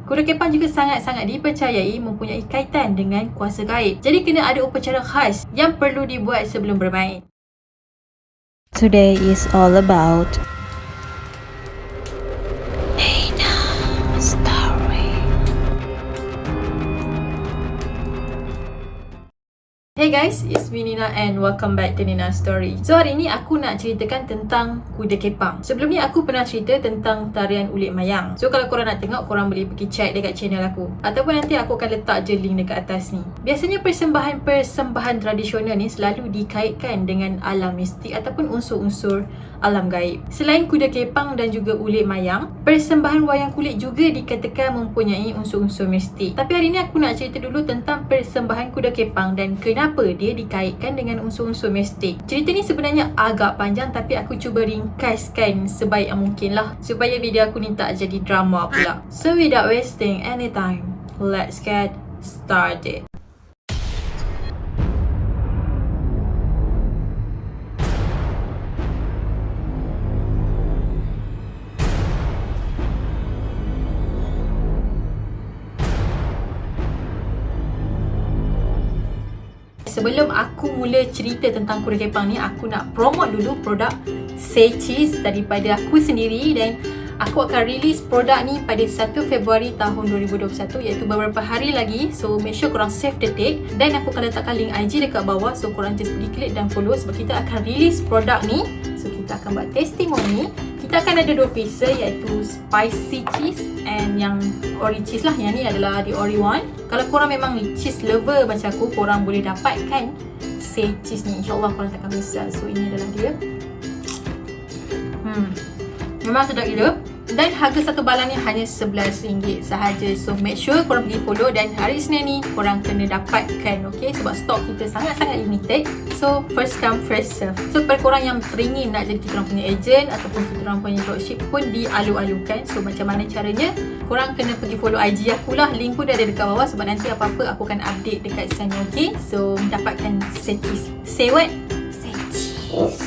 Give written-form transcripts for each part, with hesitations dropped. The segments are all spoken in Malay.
Kuda kepang juga sangat-sangat dipercayai mempunyai kaitan dengan kuasa gaib. Jadi kena ada upacara khas yang perlu dibuat sebelum bermain. Today is all about Hey guys, it's me Nina and welcome back to Nina's Story. So hari ni aku nak ceritakan tentang kuda kepang. Sebelum ni aku pernah cerita tentang tarian ulit mayang. So kalau korang nak tengok, korang boleh pergi check dekat channel aku. Ataupun nanti aku akan letak je link dekat atas ni. Biasanya persembahan tradisional ni selalu dikaitkan dengan alam mistik ataupun unsur-unsur alam gaib. Selain kuda kepang dan juga ulit mayang, persembahan wayang kulit juga dikatakan mempunyai unsur-unsur mistik. Tapi hari ni aku nak cerita dulu tentang persembahan kuda kepang dan kenapa dia dikaitkan dengan unsur-unsur mistik. Cerita ni sebenarnya agak panjang tapi aku cuba ringkaskan sebaik yang mungkin lah, supaya video aku ni tak jadi drama pula. So without wasting any time, let's get started. Sebelum aku mula cerita tentang kuda kepang ni, aku nak promote dulu produk Say Cheese daripada aku sendiri, dan aku akan release produk ni pada 1 Februari tahun 2021, iaitu beberapa hari lagi. So make sure korang save the date, dan aku akan letakkan link IG dekat bawah. So korang just pergi klik dan follow sebab kita akan release produk ni. So kita akan buat testimoni. Kita akan ada 2 pieces, iaitu spicy cheese and yang ori cheese lah. Yang ni adalah the ori one. Kalau korang memang cheese lover macam aku, korang boleh dapatkan Say Cheese ni. InsyaAllah korang takkan menyesal. So ini adalah dia. Memang sedap gila. Dan harga satu balang ni hanya RM11 sahaja. So make sure korang pergi follow, dan hari Isnin ni korang kena dapatkan, okay? Sebab stok kita sangat-sangat limited. So first come first serve. So pada korang yang teringin nak jadi korang punya agent ataupun korang punya dropship pun dialu-alukan. So macam mana caranya? Korang kena pergi follow IG aku lah. Link pun dah ada dekat bawah, sebab nanti apa-apa aku akan update dekat sana, okay? So dapatkan Say Cheese. Say what? Say Cheese.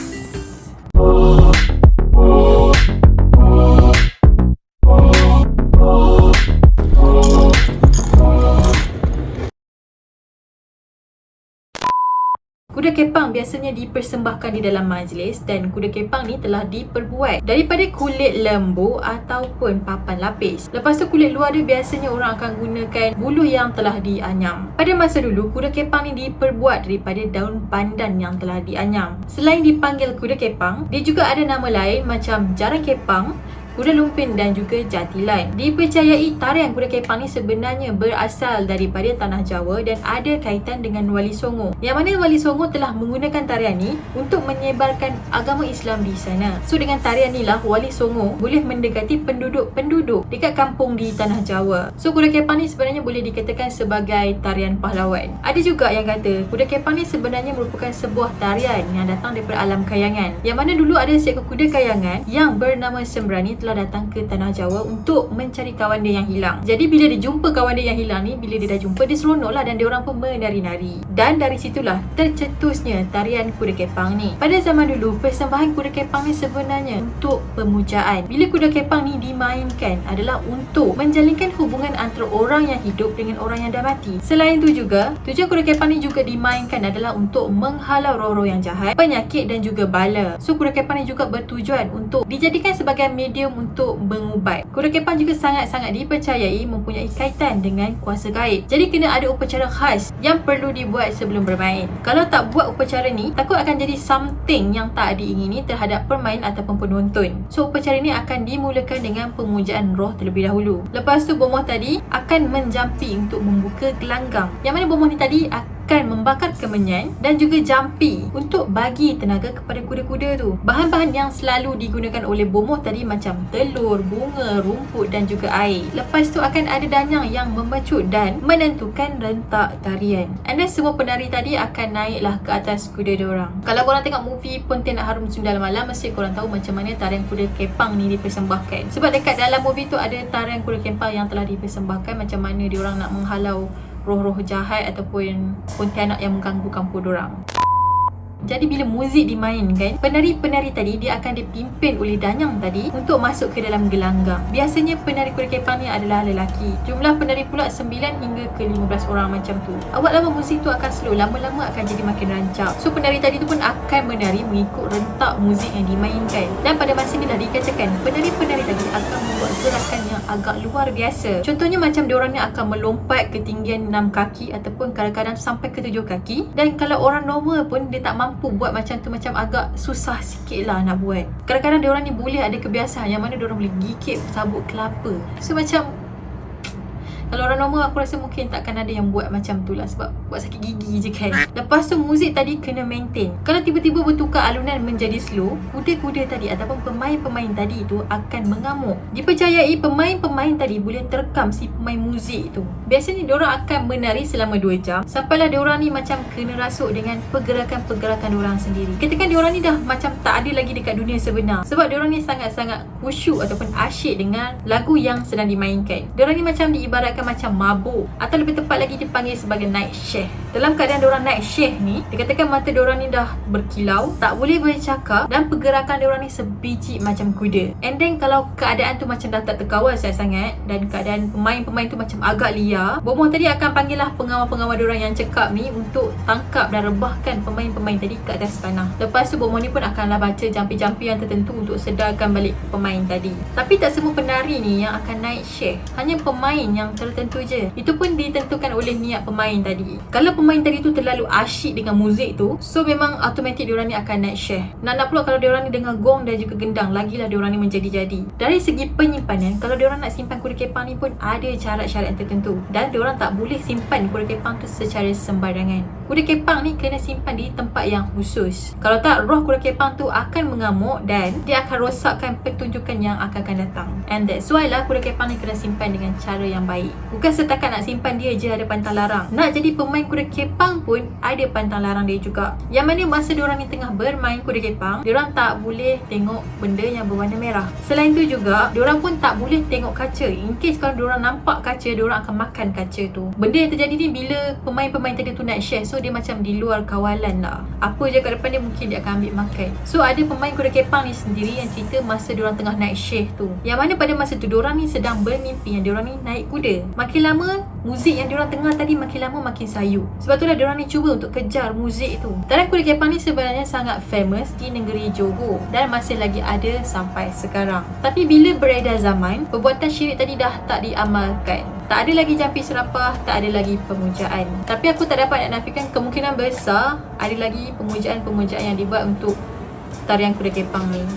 Kuda kepang biasanya dipersembahkan di dalam majlis, dan kuda kepang ni telah diperbuat daripada kulit lembu ataupun papan lapis. Lepas tu kulit luar dia biasanya orang akan gunakan bulu yang telah dianyam. Pada masa dulu, kuda kepang ni diperbuat daripada daun pandan yang telah dianyam. Selain dipanggil kuda kepang, dia juga ada nama lain macam jarang kepang, kuda lumpin dan juga jatilan. Dipercayai tarian kuda kepang ni sebenarnya berasal daripada tanah Jawa dan ada kaitan dengan Wali Songo. Yang mana Wali Songo telah menggunakan tarian ni untuk menyebarkan agama Islam di sana. So dengan tarian ni lah Wali Songo boleh mendekati penduduk-penduduk dekat kampung di tanah Jawa. So kuda kepang ni sebenarnya boleh dikatakan sebagai tarian pahlawan. Ada juga yang kata kuda kepang ni sebenarnya merupakan sebuah tarian yang datang daripada alam kayangan. Yang mana dulu ada seekor kuda kayangan yang bernama Sembrani telah datang ke tanah Jawa untuk mencari kawan dia yang hilang. Jadi bila dia jumpa kawan dia yang hilang ni, bila dia dah jumpa, dia seronok lah, dan dia orang pun menari-nari. Dan dari situlah tercetusnya tarian kuda kepang ni. Pada zaman dulu, persembahan kuda kepang ni sebenarnya untuk pemujaan. Bila kuda kepang ni dimainkan adalah untuk menjalinkan hubungan antara orang yang hidup dengan orang yang dah mati. Selain tu juga, tujuan kuda kepang ni juga dimainkan adalah untuk menghalau roh-roh yang jahat, penyakit dan juga bala. So kuda kepang ni juga bertujuan untuk dijadikan sebagai medium untuk mengubat. Kuda kepang juga sangat-sangat dipercayai mempunyai kaitan dengan kuasa gaib. Jadi kena ada upacara khas yang perlu dibuat sebelum bermain. Kalau tak buat upacara ni, takut akan jadi something yang tak diingini terhadap pemain ataupun penonton. So upacara ni akan dimulakan dengan pemujaan roh terlebih dahulu. Lepas tu bomoh tadi akan menjampi untuk membuka gelanggang. Yang mana bomoh ni tadi akan membakar kemenyan dan juga jampi untuk bagi tenaga kepada kuda-kuda tu. Bahan-bahan yang selalu digunakan oleh bomoh tadi macam telur, bunga, rumput dan juga air. Lepas tu akan ada danyang yang membacut dan menentukan rentak tarian. And then semua penari tadi akan naiklah ke atas kuda diorang. Kalau korang tengok movie Pontianak Harum Sundal Malam, mesti korang tahu macam mana tarian kuda kepang ni dipersembahkan. Sebab dekat dalam movie tu ada tarian kuda kepang yang telah dipersembahkan, macam mana diorang nak menghalau roh-roh jahat ataupun pontianak yang mengganggu kampung diorang. Jadi bila muzik dimainkan, penari-penari tadi dia akan dipimpin oleh danyang tadi untuk masuk ke dalam gelanggang. Biasanya penari kuda kepang ni adalah lelaki. Jumlah penari pula 9 hingga ke 15 orang macam tu. Awal lama muzik tu akan slow, lama-lama akan jadi makin rancak. So penari tadi tu pun akan menari mengikut rentak muzik yang dimainkan. Dan pada masa ni dah dikatakan penari-penari tadi akan membuat gerakan yang agak luar biasa. Contohnya macam diorang ni akan melompat ketinggian 6 kaki ataupun kadang-kadang sampai ke 7 kaki. Dan kalau orang normal pun dia tak mampu buat macam tu, macam agak susah sikit lah nak buat. Kadang-kadang diorang ni boleh ada kebiasaan yang mana diorang boleh gigit sabut kelapa. So macam kalau orang normal aku rasa mungkin takkan ada yang buat macam tu lah, sebab buat sakit gigi je kan. Lepas tu muzik tadi kena maintain. Kalau tiba-tiba bertukar alunan menjadi slow, kuda-kuda tadi ataupun pemain-pemain tadi tu akan mengamuk. Dipercayai pemain-pemain tadi boleh terekam si pemain muzik tu. Biasanya diorang akan menari selama 2 jam sampailah diorang ni macam kena rasuk dengan pergerakan-pergerakan diorang sendiri. Katakan diorang ni dah macam tak ada lagi dekat dunia sebenar, sebab diorang ni sangat-sangat khusyuk ataupun asyik dengan lagu yang sedang dimainkan. Diorang ni macam diibaratkan macam mabuk, atau lebih tepat lagi dipanggil sebagai night share. Dalam keadaan diorang night share ni, dikatakan mata diorang ni dah berkilau, tak boleh bercakap dan pergerakan diorang ni sebiji macam kuda. And then kalau keadaan tu macam dah tak terkawal sangat dan keadaan pemain-pemain tu macam agak liar, bomoh tadi akan panggil lah pengawal-pengawal diorang yang cekap ni untuk tangkap dan rebahkan pemain-pemain tadi ke atas tanah. Lepas tu bomoh ni pun akanlah baca jampi-jampi yang tertentu untuk sedarkan balik pemain tadi. Tapi tak semua penari ni yang akan night share, hanya pemain yang tertentu je. Itu pun ditentukan oleh niat pemain tadi. Kalau pemain tadi tu terlalu asyik dengan muzik tu, so memang automatik diorang ni akan night share. Nak pula kalau diorang ni dengar gong dan juga gendang, lagilah diorang ni menjadi-jadi. Dari segi penyimpanan, kalau diorang nak simpan kuda kepang ni pun ada syarat-syarat tertentu, dan diorang tak boleh simpan kuda kepang tu secara sembarangan. Kuda kepang ni kena simpan di tempat yang khusus. Kalau tak, roh kuda kepang tu akan mengamuk dan dia akan rosakkan pertunjukan yang akan datang. And that's why lah kuda kepang ni kena simpan dengan cara yang baik. Bukan setakat nak simpan dia je ada pantang larang. Nak jadi pemain kuda kepang pun ada pantang larang dia juga. Yang mana masa diorang ni tengah bermain kuda kepang, diorang tak boleh tengok benda yang berwarna merah. Selain tu juga, diorang pun tak boleh tengok kaca. In case kalau diorang nampak kaca, diorang akan makan kaca tu. Benda yang terjadi ni bila pemain-pemain tadi tu night share, so dia macam di luar kawalan lah. Apa je kat depan dia mungkin dia akan ambil makan. So ada pemain kuda kepang ni sendiri yang cerita masa diorang tengah night share tu, yang mana pada masa tu diorang ni sedang bermimpi yang diorang ni naik kuda. Makin lama muzik yang diorang dengar tadi makin lama makin sayu. Sebab itulah diorang ni cuba untuk kejar muzik tu. Tarian kuda kepang ni sebenarnya sangat famous di negeri Johor dan masih lagi ada sampai sekarang. Tapi bila beredar zaman, perbuatan syirik tadi dah tak diamalkan. Tak ada lagi jampi serapah, tak ada lagi pemujaan. Tapi aku tak dapat nak nafikan kemungkinan besar ada lagi pemujaan-pemujaan yang dibuat untuk tarian kuda kepang ni.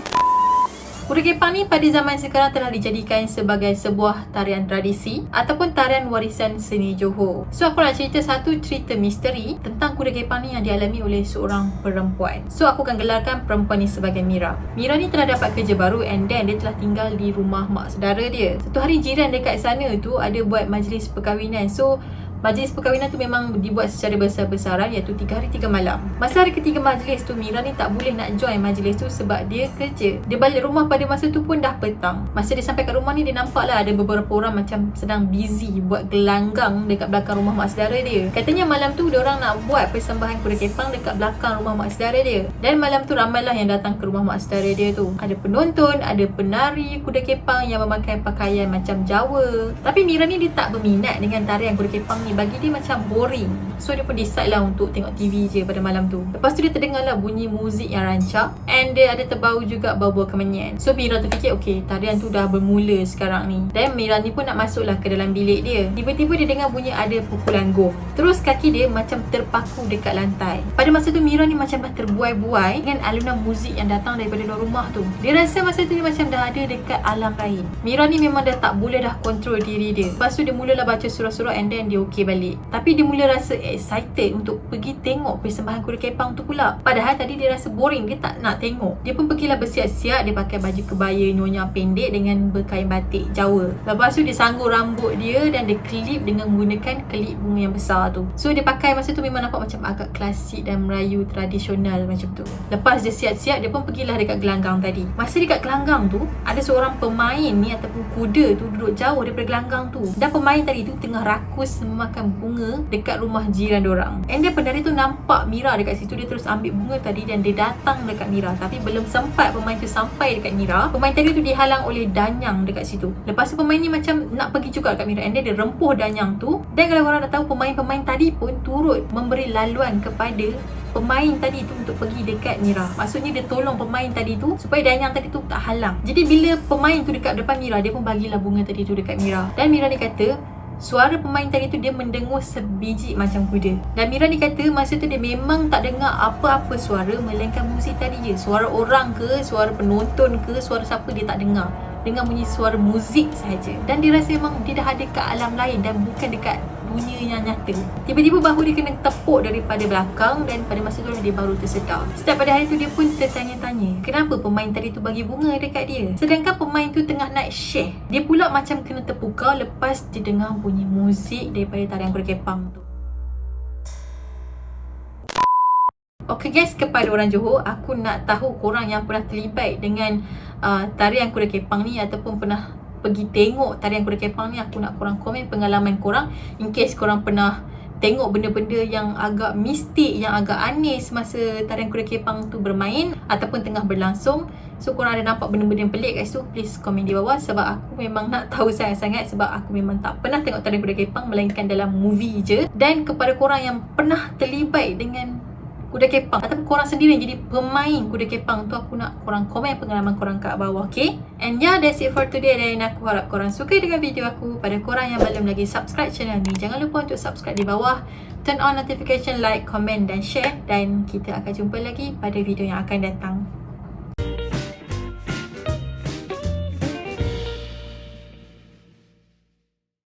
Kuda kepang ni pada zaman sekarang telah dijadikan sebagai sebuah tarian tradisi ataupun tarian warisan seni Johor. So aku nak cerita satu cerita misteri tentang kuda kepang ni yang dialami oleh seorang perempuan. So aku akan gelarkan perempuan ni sebagai Mira. Mira ni telah dapat kerja baru and then dia telah tinggal di rumah mak saudara dia. Satu hari jiran dekat sana tu ada buat majlis perkahwinan. So majlis perkahwinan tu memang dibuat secara besar-besaran, iaitu 3 hari 3 malam. Masa hari ketiga majlis tu, Mira ni tak boleh nak join majlis tu sebab dia kerja. Dia balik rumah pada masa tu pun dah petang. Masa dia sampai kat rumah ni, dia nampak lah ada beberapa orang macam sedang busy buat gelanggang dekat belakang rumah mak saudara dia. Katanya malam tu diorang nak buat persembahan kuda kepang dekat belakang rumah mak saudara dia. Dan malam tu ramailah yang datang ke rumah mak saudara dia tu. Ada penonton, ada penari kuda kepang yang memakai pakaian macam Jawa. Tapi Mira ni dia tak berminat dengan tarian kuda kepang ni. Bagi dia macam boring. So dia pun decide lah untuk tengok TV je pada malam tu. Lepas tu dia terdengar lah bunyi muzik yang rancak and dia ada terbau juga bau-bau kemenyan. So Mira terfikir okay, tarian tu dah bermula sekarang ni. Dan Mira ni pun nak masuk lah ke dalam bilik dia. Tiba-tiba dia dengar bunyi ada pukulan gong. Terus kaki dia macam terpaku dekat lantai. Pada masa tu Mira ni macam dah terbuai-buai dengan alunan muzik yang datang daripada luar rumah tu. Dia rasa masa tu dia macam dah ada dekat alam lain. Mira ni memang dah tak boleh dah kontrol diri dia. Lepas tu dia mulalah baca surah-surah and then dia okay balik. Tapi dia mula rasa excited untuk pergi tengok persembahan kuda kepang tu pula. Padahal tadi dia rasa boring, dia tak nak tengok. Dia pun pergilah bersiap-siap. Dia pakai baju kebaya nyonya pendek dengan berkain batik Jawa. Lepas tu dia sanggur rambut dia dan dia klip dengan menggunakan klip bunga yang besar tu. So dia pakai masa tu memang nampak macam agak klasik dan Melayu tradisional macam tu. Lepas dia siap-siap, dia pun pergilah dekat gelanggang tadi. Masa dekat gelanggang tu, ada seorang pemain ni ataupun kuda tu duduk jauh daripada gelanggang tu. Dan pemain tadi tu tengah rakus makan bunga dekat rumah jiran diorang. And then penari tu nampak Mira dekat situ. Dia terus ambil bunga tadi dan dia datang dekat Mira. Tapi belum sempat pemain tu sampai dekat Mira, pemain tadi tu dihalang oleh Danyang dekat situ. Lepas tu pemain ni macam nak pergi juga dekat Mira, and then dia rempuh Danyang tu. Dan kalau korang dah tahu, pemain-pemain tadi pun turut memberi laluan kepada pemain tadi tu untuk pergi dekat Mira. Maksudnya dia tolong pemain tadi tu supaya Danyang tadi tu tak halang. Jadi bila pemain tu dekat depan Mira, dia pun bagilah bunga tadi tu dekat Mira. Dan Mira ni kata suara pemain tadi tu dia mendengus sebiji macam kuda. Dan Mira ni kata masa tu dia memang tak dengar apa-apa suara melainkan muzik tadi je. Suara orang ke, suara penonton ke, suara siapa dia tak dengar. Dengar bunyi suara muzik sahaja. Dan dia rasa memang dia dah ada kat alam lain dan bukan dekat dunia yang nyata. Tiba-tiba bahu dia kena tepuk daripada belakang dan pada masa tu dia baru tersedar. Setiap pada hari tu dia pun tertanya-tanya kenapa pemain tadi tu bagi bunga dekat dia, sedangkan pemain tu tengah naik share. Dia pula macam kena terpukau lepas dia dengar bunyi muzik daripada tarian kuda kepang tu. Okay guys, kepada orang Johor, aku nak tahu korang yang pernah terlibat dengan tarian kuda kepang ni ataupun pernah pergi tengok tarian kuda kepang ni. Aku nak korang komen pengalaman korang, in case korang pernah tengok benda-benda yang agak mistik, yang agak aneh semasa tarian kuda kepang tu bermain ataupun tengah berlangsung. So korang ada nampak benda-benda yang pelik kat situ, please komen di bawah, sebab aku memang nak tahu sangat-sangat, sebab aku memang tak pernah tengok tarian kuda kepang melainkan dalam movie je. Dan kepada korang yang pernah terlibat dengan kuda kepang ataupun korang sendiri yang jadi pemain kuda kepang tu, aku nak korang komen pengalaman korang kat bawah, okay? And yeah, that's it for today. Dan aku harap korang suka dengan video aku. Pada korang yang belum lagi subscribe channel ni, jangan lupa untuk subscribe di bawah, turn on notification, like, comment dan share. Dan kita akan jumpa lagi pada video yang akan datang.